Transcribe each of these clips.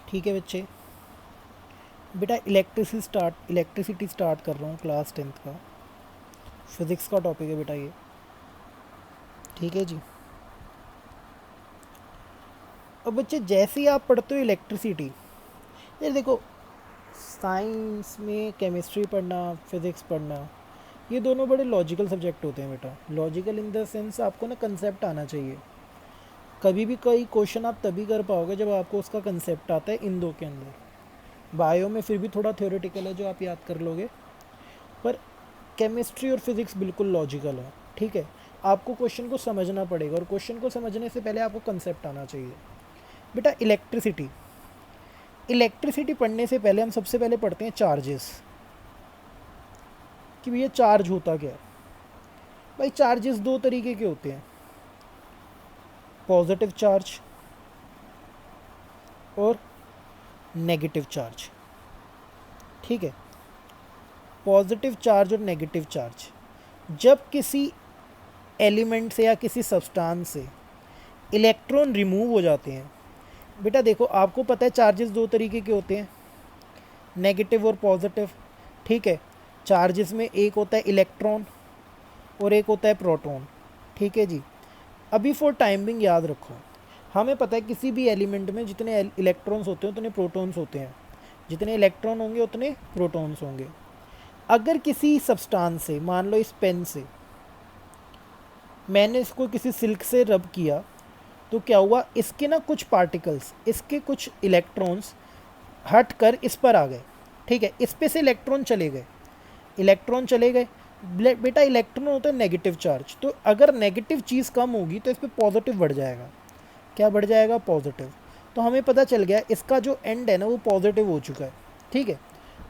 ठीक है बच्चे, बेटा इलेक्ट्रिसिटी स्टार्ट कर रहा हूँ क्लास 10th का, फिज़िक्स का टॉपिक है बेटा ये। ठीक है जी। अब बच्चे जैसे ही आप पढ़ते हो इलेक्ट्रिसिटी, यार देखो, साइंस में केमिस्ट्री पढ़ना, फिज़िक्स पढ़ना, ये दोनों बड़े लॉजिकल सब्जेक्ट होते हैं बेटा। लॉजिकल इन द सेंस आपको ना कंसेप्ट आना चाहिए। कभी भी कोई क्वेश्चन आप तभी कर पाओगे जब आपको उसका कंसेप्ट आता है इन दो के अंदर। बायो में फिर भी थोड़ा थ्योरेटिकल है जो आप याद कर लोगे, पर केमिस्ट्री और फिज़िक्स बिल्कुल लॉजिकल है। ठीक है, आपको क्वेश्चन को समझना पड़ेगा और क्वेश्चन को समझने से पहले आपको कंसेप्ट आना चाहिए। बेटा इलेक्ट्रिसिटी पढ़ने से पहले हम सबसे पहले पढ़ते हैं चार्जेस, कि भैया चार्ज होता क्या है। भाई चार्जेस दो तरीके के होते हैं, पॉजिटिव चार्ज और नेगेटिव चार्ज। ठीक है, पॉजिटिव चार्ज और नेगेटिव चार्ज, जब किसी एलिमेंट से या किसी सब्सटेंस से इलेक्ट्रॉन रिमूव हो जाते हैं। बेटा देखो, आपको पता है चार्जेस दो तरीके के होते हैं, नेगेटिव और पॉजिटिव। ठीक है, चार्जेस में एक होता है इलेक्ट्रॉन और एक होता है प्रोटॉन। ठीक है जी। अभी फॉर टाइमिंग याद रखो, हमें पता है किसी भी एलिमेंट में जितने इलेक्ट्रॉन्स होते हैं उतने प्रोटॉन्स होते हैं, जितने इलेक्ट्रॉन होंगे उतने प्रोटॉन्स होंगे। अगर किसी सब्सटेंस से, मान लो इस पेन से मैंने इसको किसी सिल्क से रब किया, तो क्या हुआ, इसके ना कुछ पार्टिकल्स, इसके कुछ इलेक्ट्रॉन्स हट कर इस पर आ गए। ठीक है, इस पे से इलेक्ट्रॉन चले गए, बेटा इलेक्ट्रॉन होता है नेगेटिव चार्ज, तो अगर नेगेटिव चीज़ कम होगी तो इस पर पॉजिटिव बढ़ जाएगा। क्या बढ़ जाएगा? पॉजिटिव। तो हमें पता चल गया इसका जो एंड है ना वो पॉजिटिव हो चुका है। ठीक है,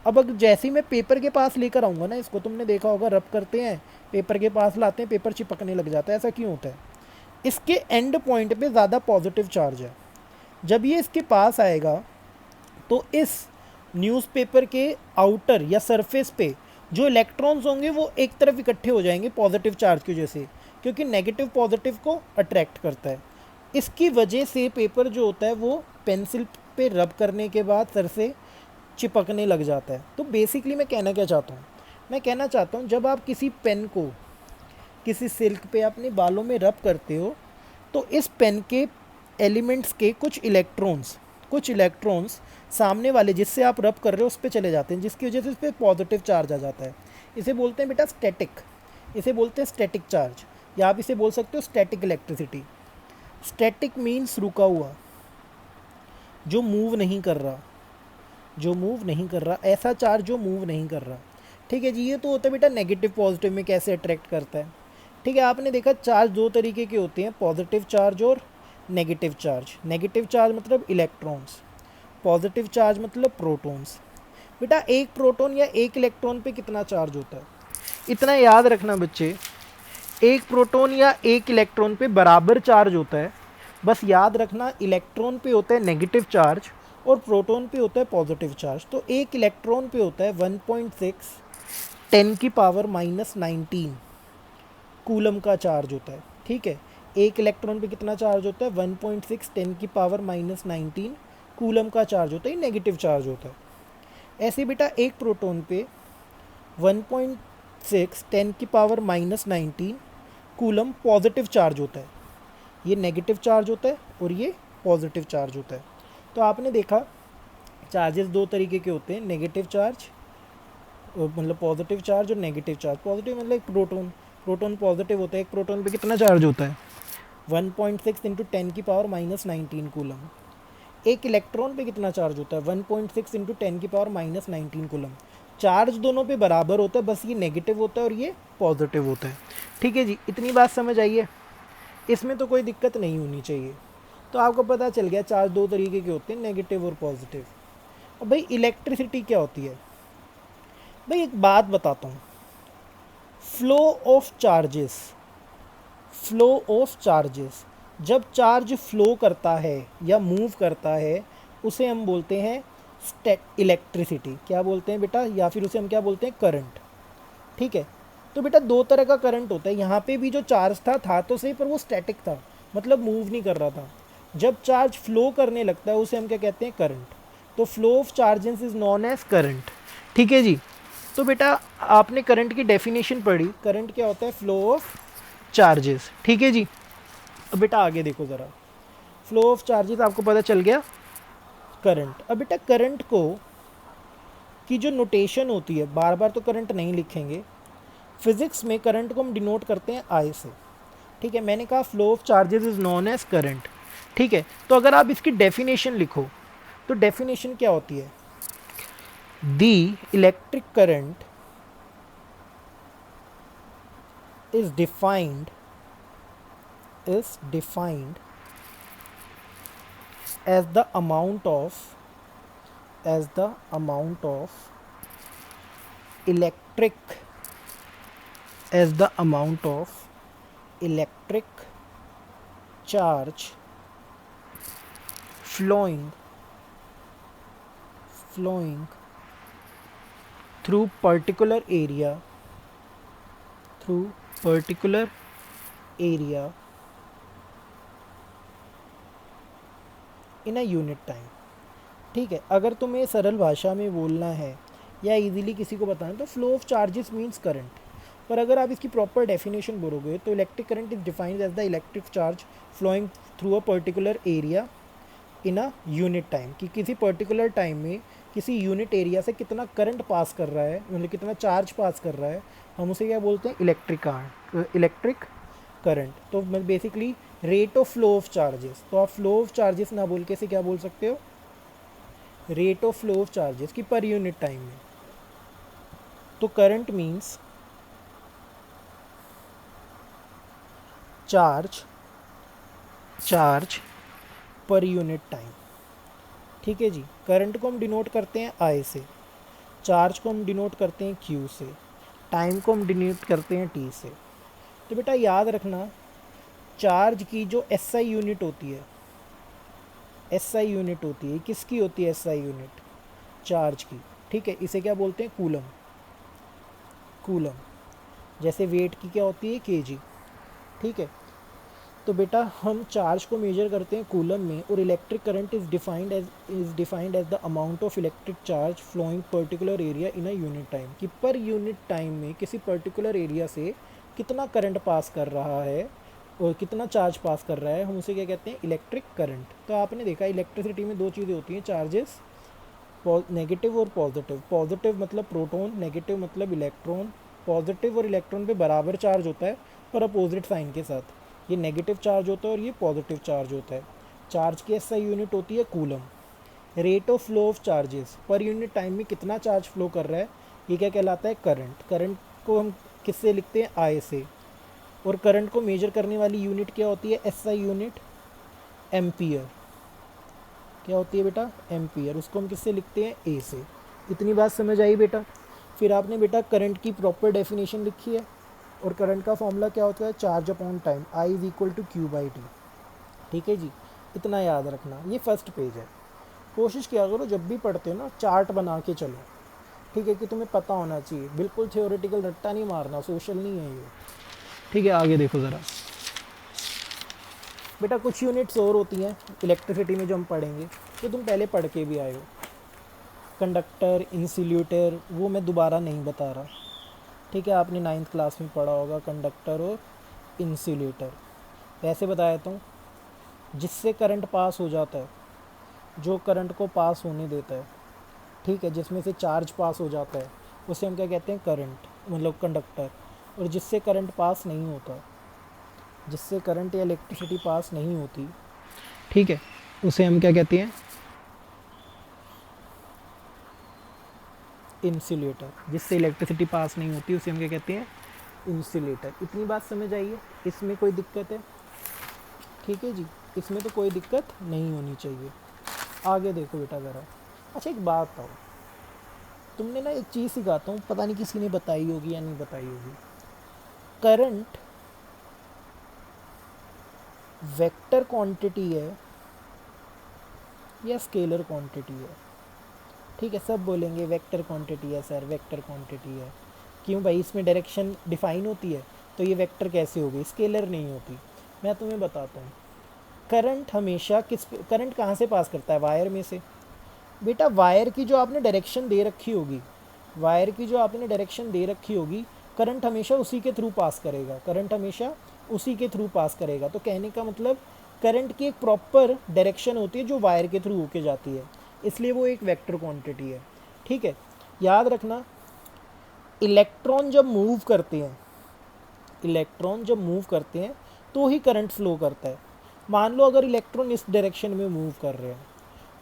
अब अगर जैसे ही मैं पेपर के पास लेकर आऊँगा ना इसको, तुमने देखा होगा रब करते हैं, पेपर के पास लाते हैं, पेपर चिपकने लग जाता है। ऐसा क्यों होता है? इसके एंड पॉइंट पे ज़्यादा पॉजिटिव चार्ज है। जब ये इसके पास आएगा तो इस न्यूज़पेपर के आउटर या सरफेस पे जो इलेक्ट्रॉन्स होंगे वो एक तरफ इकट्ठे हो जाएंगे पॉजिटिव चार्ज की वजह से, क्योंकि नेगेटिव पॉजिटिव को अट्रैक्ट करता है। इसकी वजह से पेपर जो होता है वो पेंसिल पे रब करने के बाद सर से चिपकने लग जाता है। तो बेसिकली मैं कहना क्या चाहता हूँ, मैं कहना चाहता हूँ जब आप किसी पेन को किसी सिल्क पे अपने बालों में रब करते हो तो इस पेन के एलिमेंट्स के कुछ इलेक्ट्रॉन्स सामने वाले जिससे आप रब कर रहे हो उस पर चले जाते हैं, जिसकी वजह से उस पर पॉजिटिव चार्ज आ जाता है। इसे बोलते हैं बेटा स्टैटिक, इसे बोलते हैं स्टैटिक चार्ज, या आप इसे बोल सकते हो स्टैटिक इलेक्ट्रिसिटी। स्टैटिक मीन्स रुका हुआ, जो मूव नहीं कर रहा, ऐसा चार्ज जो मूव नहीं कर रहा। ठीक है जी, ये तो होता है बेटा नेगेटिव पॉजिटिव में कैसे अट्रैक्ट करता है। ठीक है, आपने देखा चार्ज दो तरीके के होते हैं, पॉजिटिव चार्ज और नेगेटिव चार्ज। नेगेटिव चार्ज मतलब इलेक्ट्रॉन्स, पॉजिटिव चार्ज मतलब प्रोटॉन्स। बेटा एक प्रोटॉन या एक इलेक्ट्रॉन पे कितना चार्ज होता है, इतना याद रखना बच्चे, एक प्रोटॉन या एक इलेक्ट्रॉन पे बराबर चार्ज होता है। बस याद रखना, इलेक्ट्रॉन पे होता है नेगेटिव चार्ज और प्रोटॉन पे होता है पॉजिटिव चार्ज। तो एक इलेक्ट्रॉन पे होता है 1.6 10⁻⁻19 कूलम का चार्ज होता है। ठीक है, एक इलेक्ट्रॉन पे कितना चार्ज होता है? 1.6 10⁻⁻19 कूलम का चार्ज होता है, नेगेटिव चार्ज होता है। ऐसे बेटा एक प्रोटॉन पे 1.6 10⁻⁻19 कूलम पॉजिटिव चार्ज होता है, ये नेगेटिव चार्ज होता है और ये पॉजिटिव चार्ज होता है। तो आपने देखा चार्जेस दो तरीके के होते हैं, नेगेटिव चार्ज मतलब पॉजिटिव चार्ज और नेगेटिव चार्ज। पॉजिटिव मतलब एक प्रोटॉन पॉजिटिव होता है, एक प्रोटॉन पे कितना चार्ज होता है? 1.6 इंटू 10⁻⁻19 कूलम। एक इलेक्ट्रॉन पे कितना चार्ज होता है? 1.6 इंटू 10⁻⁻19 कूलम। चार्ज दोनों पे बराबर होता है, बस ये नेगेटिव होता है और ये पॉजिटिव होता है। ठीक है जी, इतनी बात समझ आई है, इसमें तो कोई दिक्कत नहीं होनी चाहिए। तो आपको पता चल गया चार्ज दो तरीके के होते हैं, नेगेटिव और पॉजिटिव। अब भाई इलेक्ट्रिसिटी क्या होती है? भाई एक बात बताता हूँ, फ्लो ऑफ चार्जेस, जब चार्ज फ्लो करता है या मूव करता है उसे हम बोलते हैं इलेक्ट्रिसिटी। क्या बोलते हैं बेटा? या फिर उसे हम क्या बोलते हैं? करंट। ठीक है, तो बेटा दो तरह का करंट होता है। यहाँ पे भी जो चार्ज था तो सही, पर वो स्टैटिक था, मतलब मूव नहीं कर रहा था। जब चार्ज फ्लो करने लगता है उसे हम क्या कहते हैं? करंट। तो flow of charges is known as current. ठीक है जी। तो बेटा आपने करंट की डेफिनेशन पढ़ी, करंट क्या होता है, फ्लो ऑफ चार्जेस। ठीक है जी। अब बेटा आगे देखो ज़रा, फ्लो ऑफ चार्जेस आपको पता चल गया करंट। अब बेटा करंट को की जो नोटेशन होती है, बार बार तो करंट नहीं लिखेंगे, फिजिक्स में करंट को हम डिनोट करते हैं आई से। ठीक है, मैंने कहा flow of charges is known as current. ठीक है, तो अगर आप इसकी डेफिनेशन लिखो तो डेफिनेशन क्या होती है, the electric current is defined as the amount of electric charge flowing through particular area in a unit time. ठीक है, अगर तुम्हें सरल भाषा में बोलना है या इजीली किसी को बताना तो flow of charges means current. पर अगर आप इसकी प्रॉपर डेफिनेशन बोलोगे तो electric current is defined as the electric charge flowing through a particular area in a unit time, कि किसी पर्टिकुलर टाइम में किसी यूनिट एरिया से कितना करंट पास कर रहा है, मतलब कितना चार्ज पास कर रहा है, हम उसे क्या बोलते हैं, इलेक्ट्रिक करंट। तो basically rate of flow of charges, तो आप फ्लो ऑफ चार्जेस ना बोल के इसे क्या बोल सकते हो, rate of flow of charges की पर यूनिट टाइम में। तो current means charge per unit time. ठीक है जी। करंट को हम डिनोट करते हैं आई से, चार्ज को हम डिनोट करते हैं क्यू से, टाइम को हम डिनोट करते हैं टी से। तो बेटा याद रखना, चार्ज की जो एसआई यूनिट होती है, किसकी होती है एसआई यूनिट, चार्ज की। ठीक है, इसे क्या बोलते हैं, कूलम। जैसे वेट की क्या होती है, केजी। ठीक है, तो बेटा हम चार्ज को मेजर करते हैं कूलम में, और electric current is defined as the amount of electric charge flowing particular area in a unit time, कि पर यूनिट टाइम में किसी पर्टिकुलर एरिया से कितना करंट पास कर रहा है और कितना चार्ज पास कर रहा है, हम उसे क्या कहते हैं, इलेक्ट्रिक करंट। तो आपने देखा इलेक्ट्रिसिटी में दो चीज़ें होती हैं, चार्जेस नेगेटिव और पॉजिटिव। पॉजिटिव मतलब प्रोटॉन, नेगेटिव मतलब इलेक्ट्रॉन। पॉजिटिव और इलेक्ट्रॉन पे बराबर चार्ज होता है पर अपोजिट साइन के साथ, ये नेगेटिव चार्ज होता है और ये पॉजिटिव चार्ज होता है। चार्ज की एसआई यूनिट होती है coulomb. Rate of flow of charges, per unit time में कितना चार्ज फ्लो कर रहा है, ये क्या कहलाता है, करंट। करंट को हम किससे लिखते हैं, आई से। और करंट को मेजर करने वाली यूनिट क्या होती है, एसआई यूनिट, एम्पियर। क्या होती है बेटा, एम्पियर। उसको हम किससे लिखते हैं, ए से। इतनी बात समझ आई बेटा। फिर आपने बेटा करंट की प्रॉपर डेफिनेशन लिखी है, और करंट का फॉर्मूला क्या होता है, charge upon time, I is equal to Q by T. ठीक है जी, इतना याद रखना। ये फर्स्ट पेज है, कोशिश किया करो जब भी पढ़ते हो ना चार्ट बना के चलो। ठीक है, कि तुम्हें पता होना चाहिए, बिल्कुल थ्योरेटिकल रट्टा नहीं मारना, सोशल नहीं है ये। ठीक है, आगे देखो ज़रा बेटा, कुछ यूनिट्स और होती हैं इलेक्ट्रिसिटी में जो हम पढ़ेंगे, जो तुम पहले पढ़ के भी आए हो, कंडक्टर, इंसुलेटर, वो मैं दोबारा नहीं बता रहा। ठीक है, आपने 9th क्लास में पढ़ा होगा कंडक्टर और इंसुलेटर। वैसे बता देता हूँ, जिससे करंट पास हो जाता है, जो करंट को पास होने देता है, ठीक है, जिसमें से चार्ज पास हो जाता है, उसे हम क्या कहते हैं, करंट, मतलब कंडक्टर। और जिससे करंट पास नहीं होता, जिससे करंट या इलेक्ट्रिसिटी पास नहीं होती, ठीक है, उसे हम क्या कहते हैं, इंसुलेटर। जिससे इलेक्ट्रिसिटी पास नहीं होती उसे हम क्या कहते हैं, इंसुलेटर। इतनी बात समझ आई है, इसमें कोई दिक्कत है, ठीक है जी, इसमें तो कोई दिक्कत नहीं होनी चाहिए। आगे देखो बेटा ज़रा। अच्छा एक बात बताओ, तुमने ना एक चीज़ सिखाता हूँ, पता नहीं किसी ने बताई होगी या नहीं बताई होगी, करंट वेक्टर क्वांटिटी है या स्केलर क्वांटिटी है। ठीक है, सब बोलेंगे वेक्टर क्वांटिटी है सर, वेक्टर क्वांटिटी है। क्यों भाई, इसमें डायरेक्शन डिफाइन होती है, तो ये वेक्टर कैसे होगी, स्केलर नहीं होती। मैं तुम्हें बताता हूँ, करंट हमेशा करंट कहाँ से पास करता है, वायर में से। बेटा वायर की जो आपने डायरेक्शन दे रखी होगी, वायर की जो आपने डायरेक्शन दे रखी होगी, करंट हमेशा उसी के थ्रू पास करेगा, करंट हमेशा उसी के थ्रू पास करेगा। तो कहने का मतलब करंट की एक प्रॉपर डायरेक्शन होती है जो वायर के थ्रू होके जाती है, इसलिए वो एक वेक्टर क्वांटिटी है। ठीक है, याद रखना इलेक्ट्रॉन जब मूव करते हैं, इलेक्ट्रॉन जब मूव करते हैं तो ही करंट फ्लो करता है। मान लो अगर इलेक्ट्रॉन इस डायरेक्शन में मूव कर रहे हैं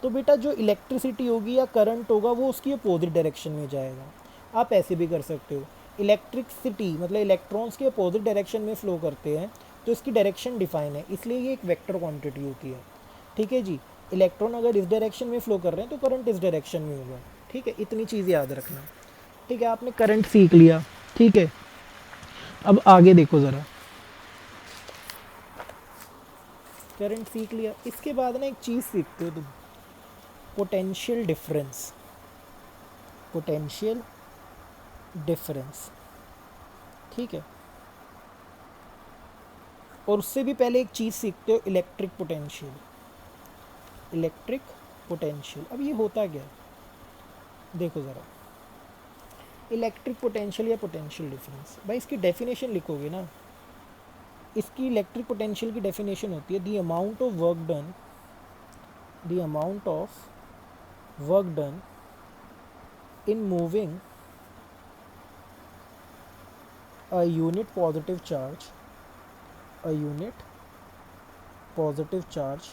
तो बेटा जो इलेक्ट्रिसिटी होगी या करंट होगा वो उसकी अपोजिट डायरेक्शन में जाएगा। आप ऐसे भी कर सकते हो, इलेक्ट्रिसिटी मतलब इलेक्ट्रॉन्स के अपोजिट डायरेक्शन में फ्लो करते हैं तो इसकी डायरेक्शन डिफाइन है, इसलिए ये एक वेक्टर क्वांटिटी होती है। ठीक है जी, इलेक्ट्रॉन अगर इस डायरेक्शन में फ्लो कर रहे हैं तो करंट इस डायरेक्शन में होगा। ठीक है, इतनी चीज़ याद रखना। ठीक है, आपने करंट सीख लिया। ठीक है, अब आगे देखो ज़रा, करंट सीख लिया, इसके बाद ना एक चीज़ सीखते हो तुम, पोटेंशियल डिफरेंस, पोटेंशियल डिफरेंस। ठीक है, और उससे भी पहले एक चीज़ सीखते हो, इलेक्ट्रिक पोटेंशियल, इलेक्ट्रिक पोटेंशियल। अब ये होता क्या है, देखो ज़रा, इलेक्ट्रिक पोटेंशियल या पोटेंशियल डिफरेंस, भाई इसकी डेफिनेशन लिखोगे ना, इसकी इलेक्ट्रिक पोटेंशियल की डेफिनेशन होती है the amount of work done, the amount of work done in moving a unit positive charge, a unit positive charge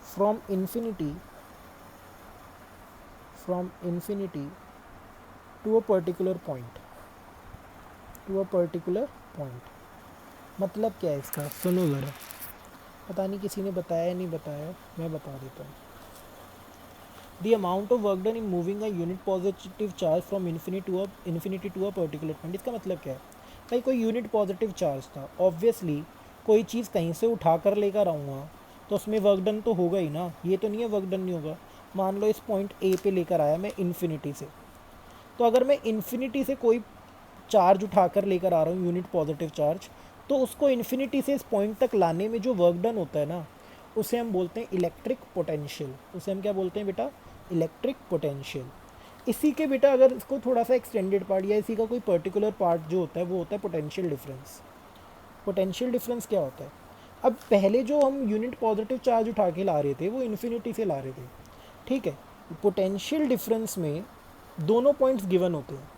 from infinity to a particular point, to a particular point। मतलब क्या है इसका, सुनो ज़रा, पता नहीं किसी ने बताया नहीं बताया, मैं बता देता हूँ। The amount of work done in moving a unit positive charge from infinity to a particular point। इसका मतलब क्या है भाई, कोई यूनिट पॉजिटिव चार्ज था, ऑब्वियसली कोई चीज़ कहीं से उठा कर लेकर आऊँगा तो उसमें वर्क डन तो होगा ही ना, ये तो नहीं है वर्क डन नहीं होगा। मान लो इस पॉइंट ए पे लेकर आया मैं इन्फिनिटी से, तो अगर मैं इन्फिनिटी से कोई चार्ज उठा कर लेकर आ रहा हूँ यूनिट पॉजिटिव चार्ज, तो उसको इन्फिनिटी से इस पॉइंट तक लाने में जो वर्क डन होता है ना, उसे हम बोलते हैं इलेक्ट्रिक पोटेंशियल। उसे हम क्या बोलते हैं बेटा, इलेक्ट्रिक पोटेंशियल। इसी के बेटा अगर इसको थोड़ा सा एक्सटेंडेड पार्ट या इसी का कोई पर्टिकुलर पार्ट जो होता है वो होता है पोटेंशियल डिफरेंस। पोटेंशियल डिफरेंस क्या होता है, अब पहले जो हम यूनिट पॉजिटिव चार्ज उठा के ला रहे थे वो इन्फिनिटी से ला रहे थे। ठीक है, पोटेंशियल डिफरेंस में दोनों पॉइंट्स गिवन होते हैं।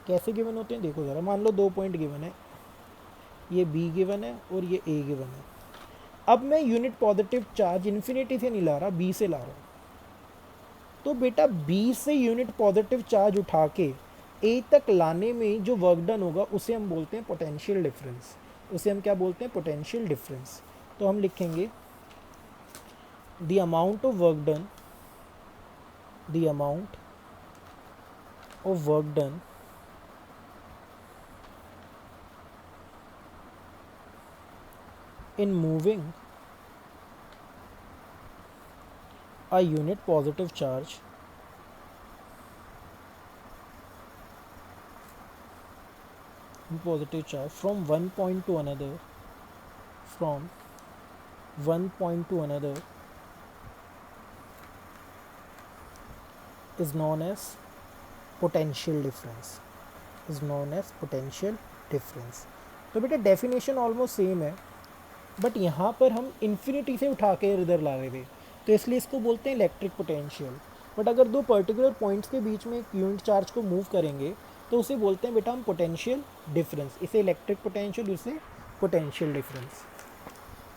कैसे गिवन होते हैं देखो ज़रा, मान लो दो पॉइंट गिवन है, ये बी गिवन है और ये ए गिवन है। अब मैं यूनिट पॉजिटिव चार्ज इन्फिनिटी से नहीं ला रहा, बी से ला रहा हूँ, तो बेटा बी से यूनिट पॉजिटिव चार्ज उठा के ए तक लाने में जो वर्क डन होगा उसे हम बोलते हैं पोटेंशियल डिफरेंस। उसे हम क्या बोलते हैं, पोटेंशियल डिफरेंस। तो हम लिखेंगे the amount of work done, the amount of work done in moving a unit positive charge from one point to another, from one point to another is known as potential difference, is known as potential difference। तो बेटा definition almost same है, but यहाँ पर हम infinity से उठा के इधर ला रहे थे तो इसलिए इसको बोलते हैं इलेक्ट्रिक पोटेंशियल। बट अगर दो पर्टिकुलर पॉइंट्स के बीच में एक यूनिट चार्ज को मूव करेंगे तो उसे बोलते हैं बेटा हम पोटेंशियल डिफरेंस। इसे इलेक्ट्रिक पोटेंशियल, इसे पोटेंशियल डिफरेंस।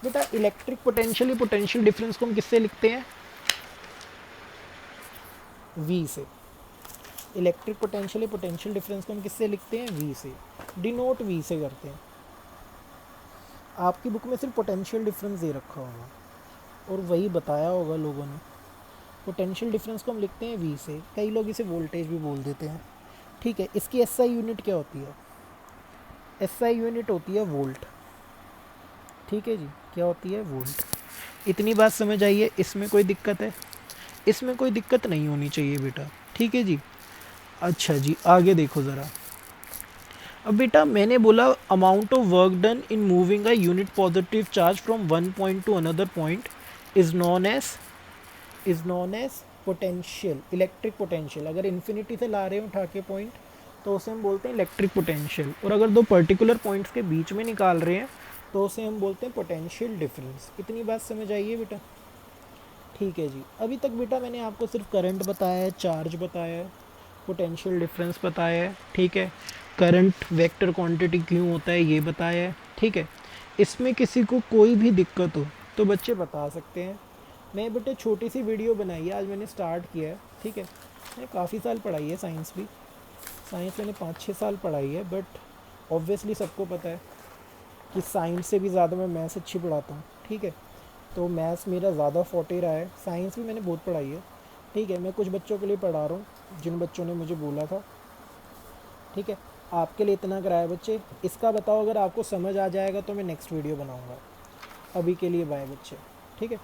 बेटा इलेक्ट्रिक पोटेंशियल या पोटेंशियल डिफरेंस को हम किससे लिखते हैं, वी से। इलेक्ट्रिक पोटेंशियल या पोटेंशियल डिफरेंस को हम किससे लिखते हैं, वी से, डिनोट वी से करते हैं। आपकी बुक में सिर्फ पोटेंशियल डिफरेंस दे रखा होगा और वही बताया होगा लोगों ने। पोटेंशियल डिफरेंस को हम लिखते हैं वी से, कई लोग इसे वोल्टेज भी बोल देते हैं। ठीक है, इसकी एसआई यूनिट क्या होती है, एसआई यूनिट होती है वोल्ट। ठीक है जी, क्या होती है, वोल्ट। इतनी बात समझ आइए, इसमें कोई दिक्कत है, इसमें कोई दिक्कत नहीं होनी चाहिए बेटा। ठीक है जी, अच्छा जी आगे देखो ज़रा। अब बेटा मैंने बोला amount of work done in moving a unit positive charge from one point to another point is known as potential, electric potential. अगर इन्फिनिटी से ला रहे हो उठा के पॉइंट तो उसे हम बोलते हैं इलेक्ट्रिक पोटेंशियल, और अगर दो पर्टिकुलर पॉइंट्स के बीच में निकाल रहे हैं तो उसे हम बोलते हैं पोटेंशियल डिफरेंस। इतनी बात समझ आई है बेटा? ठीक है जी। अभी तक बेटा मैंने आपको सिर्फ करंट बताया है, चार्ज बताया है, पोटेंशियल डिफरेंस बताया है, ठीक है, करंट वेक्टर क्वांटिटी क्यों होता है ये बताया है, ठीक है। इसमें किसी को कोई भी दिक्कत हो तो बच्चे बता सकते हैं। मैं बेटे छोटी सी वीडियो बनाई है, आज मैंने स्टार्ट किया है, ठीक है। मैंने काफ़ी साल पढ़ाई है साइंस भी, साइंस मैंने 5-6 साल पढ़ाई है, बट ऑब्वियसली सबको पता है कि साइंस से भी ज़्यादा मैं मैथ्स अच्छी पढ़ाता हूँ, ठीक है। तो मैथ्स मेरा ज़्यादा फोटे रहा है, साइंस भी मैंने बहुत पढ़ाई है, ठीक है। मैं कुछ बच्चों के लिए पढ़ा रहा हूँ जिन बच्चों ने मुझे बोला था, ठीक है। आपके लिए इतना कराया बच्चे। इसका बताओ, अगर आपको समझ आ जाएगा तो मैं नेक्स्ट वीडियो बनाऊँगा। अभी के लिए बाय बच्चे, ठीक है।